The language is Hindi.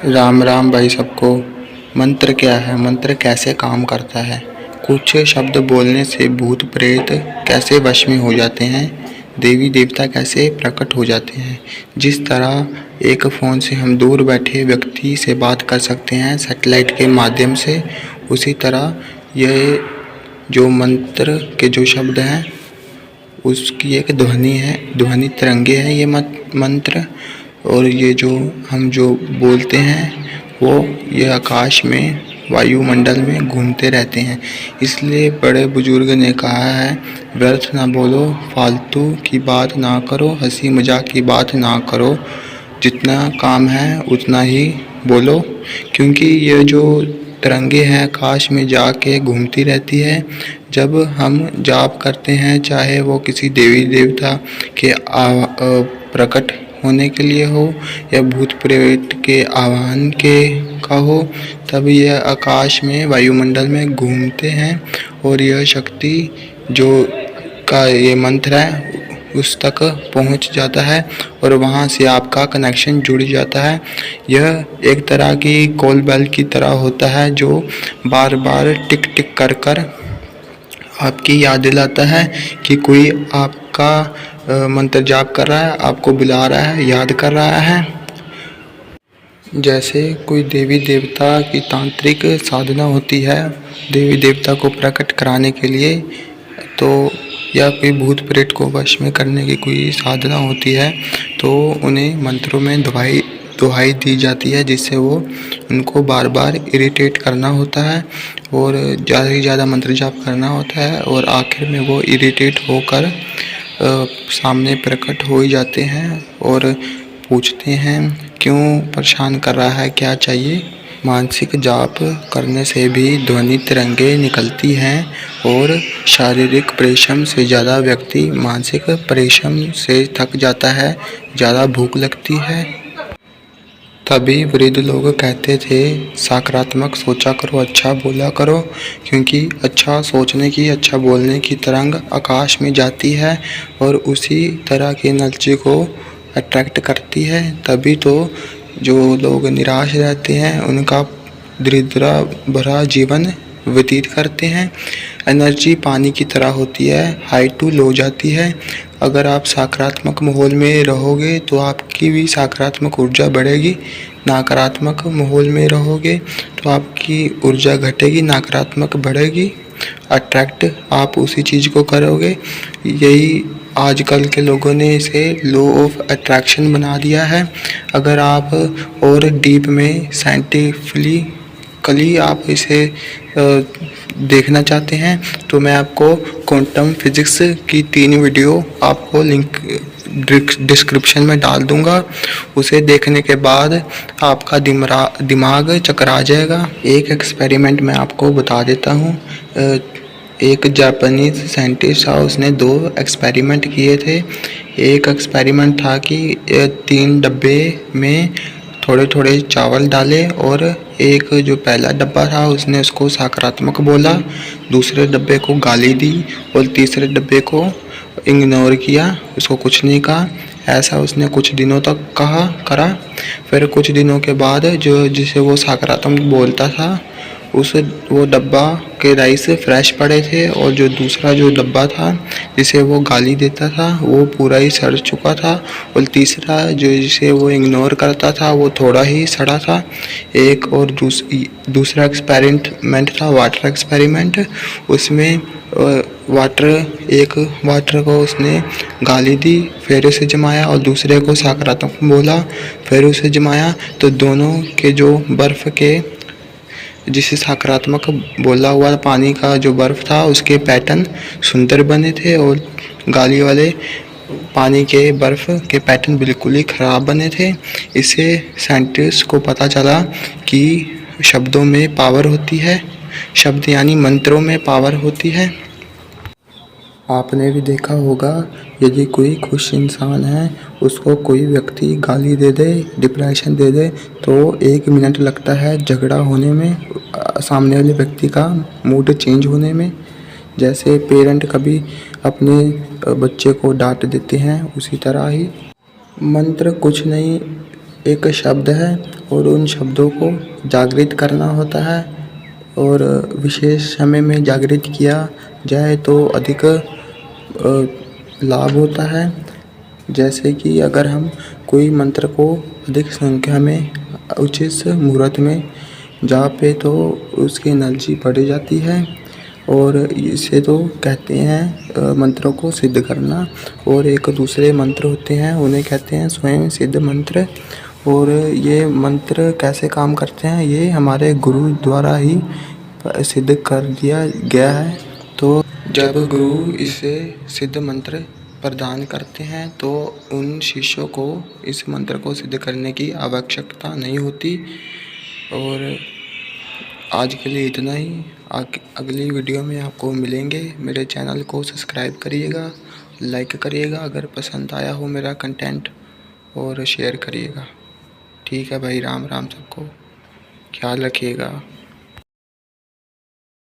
राम राम भाई सबको। मंत्र क्या है? मंत्र कैसे काम करता है? कुछ शब्द बोलने से भूत प्रेत कैसे वश में हो जाते हैं? देवी देवता कैसे प्रकट हो जाते हैं? जिस तरह एक फ़ोन से हम दूर बैठे व्यक्ति से बात कर सकते हैं सैटेलाइट के माध्यम से, उसी तरह यह जो मंत्र के जो शब्द हैं उसकी एक ध्वनि है, ध्वनि तरंगे हैं ये मंत्र। और ये जो हम जो बोलते हैं वो ये आकाश में वायुमंडल में घूमते रहते हैं। इसलिए बड़े बुजुर्ग ने कहा है, व्यर्थ ना बोलो, फालतू की बात ना करो, हंसी मजाक की बात ना करो, जितना काम है उतना ही बोलो। क्योंकि ये जो तरंगे हैं आकाश में जाके घूमती रहती है। जब हम जाप करते हैं, चाहे वो किसी देवी देवता के प्रकट होने के लिए हो या भूत प्रेत के आह्वान के का हो, तब यह आकाश में वायुमंडल में घूमते हैं और यह शक्ति जो का ये मंत्र है उस तक पहुंच जाता है और वहां से आपका कनेक्शन जुड़ जाता है। यह एक तरह की कॉल बेल की तरह होता है जो बार बार टिक टिक कर कर आपकी याद दिलाता है कि कोई आपका मंत्र जाप कर रहा है, आपको बुला रहा है, याद कर रहा है। जैसे कोई देवी देवता की तांत्रिक साधना होती है देवी देवता को प्रकट कराने के लिए, तो या कोई भूत प्रेत को वश में करने की कोई साधना होती है, तो उन्हें मंत्रों में दुहाई दी जाती है, जिससे वो उनको बार बार इरिटेट करना होता है और ज़्यादा से ज़्यादा मंत्र जाप करना होता है और आखिर में वो इरिटेट होकर सामने प्रकट हो ही जाते हैं और पूछते हैं क्यों परेशान कर रहा है, क्या चाहिए। मानसिक जाप करने से भी ध्वनि तरंगे निकलती हैं और शारीरिक परिश्रम से ज़्यादा व्यक्ति मानसिक परिश्रम से थक जाता है, ज़्यादा भूख लगती है। तभी वृद्ध लोग कहते थे सकारात्मक सोचा करो, अच्छा बोला करो, क्योंकि अच्छा सोचने की, अच्छा बोलने की तरंग आकाश में जाती है और उसी तरह की एनर्जी को अट्रैक्ट करती है। तभी तो जो लोग निराश रहते हैं उनका दरिद्र भरा जीवन व्यतीत करते हैं। एनर्जी पानी की तरह होती है, हाई टू लो जाती है। अगर आप सकारात्मक माहौल में रहोगे तो आपकी भी सकारात्मक ऊर्जा बढ़ेगी, नकारात्मक माहौल में रहोगे तो आपकी ऊर्जा घटेगी, नकारात्मक बढ़ेगी। अट्रैक्ट आप उसी चीज़ को करोगे। यही आजकल के लोगों ने इसे लॉ ऑफ अट्रैक्शन बना दिया है। अगर आप और डीप में साइंटिफिकली आप इसे देखना चाहते हैं तो मैं आपको क्वांटम फिजिक्स की 3 वीडियो आपको लिंक डिस्क्रिप्शन में डाल दूंगा। उसे देखने के बाद आपका दिमाग चकरा जाएगा। एक एक्सपेरिमेंट मैं आपको बता देता हूँ। एक जापानीज साइंटिस्ट था, उसने 2 एक्सपेरिमेंट किए थे। एक एक्सपेरिमेंट था कि 3 डब्बे में थोड़े थोड़े चावल डाले और एक जो पहला डब्बा था उसने उसको सकारात्मक बोला, दूसरे डब्बे को गाली दी और तीसरे डब्बे को इग्नोर किया, उसको कुछ नहीं कहा। ऐसा उसने कुछ दिनों तक करा। फिर कुछ दिनों के बाद जो जिसे वो सकारात्मक बोलता था वो डब्बा के राइस फ्रेश पड़े थे और जो दूसरा जो डब्बा था जिसे वो गाली देता था वो पूरा ही सड़ चुका था और तीसरा जो जिसे वो इग्नोर करता था वो थोड़ा ही सड़ा था। एक और दूसरा एक्सपेरिमेंट था वाटर एक्सपेरिमेंट। उसमें एक वाटर को उसने गाली दी, फिर उसे जमाया और दूसरे को सकारात्मक बोला, फिर उसे जमाया, तो दोनों के जो बर्फ़ के जिसे सकारात्मक बोला हुआ पानी का जो बर्फ़ था उसके पैटर्न सुंदर बने थे और गाली वाले पानी के बर्फ़ के पैटर्न बिल्कुल ही ख़राब बने थे। इससे साइंटिस्ट को पता चला कि शब्दों में पावर होती है, शब्द यानी मंत्रों में पावर होती है। आपने भी देखा होगा, यदि कोई खुश इंसान है उसको कोई व्यक्ति गाली दे दे, डिप्रेशन दे दे, तो 1 मिनट लगता है झगड़ा होने में, सामने वाले व्यक्ति का मूड चेंज होने में। जैसे पेरेंट कभी अपने बच्चे को डांट देते हैं, उसी तरह ही मंत्र कुछ नहीं, एक शब्द है और उन शब्दों को जागृत करना होता है और विशेष समय में जागृत किया जाए तो अधिक लाभ होता है। जैसे कि अगर हम कोई मंत्र को अधिक संख्या में उचित मुहूर्त में जापे तो उसकी एनर्जी बढ़ जाती है और इसे तो कहते हैं मंत्रों को सिद्ध करना। और एक दूसरे मंत्र होते हैं उन्हें कहते हैं स्वयं सिद्ध मंत्र। और ये मंत्र कैसे काम करते हैं ये हमारे गुरु द्वारा ही सिद्ध कर दिया गया है। तो जब गुरु इसे सिद्ध मंत्र प्रदान करते हैं तो उन शिष्यों को इस मंत्र को सिद्ध करने की आवश्यकता नहीं होती। और आज के लिए इतना ही। अगली वीडियो में आपको मिलेंगे। मेरे चैनल को सब्सक्राइब करिएगा, लाइक करिएगा अगर पसंद आया हो मेरा कंटेंट, और शेयर करिएगा। ठीक है भाई, राम राम सबको, ख्याल रखिएगा।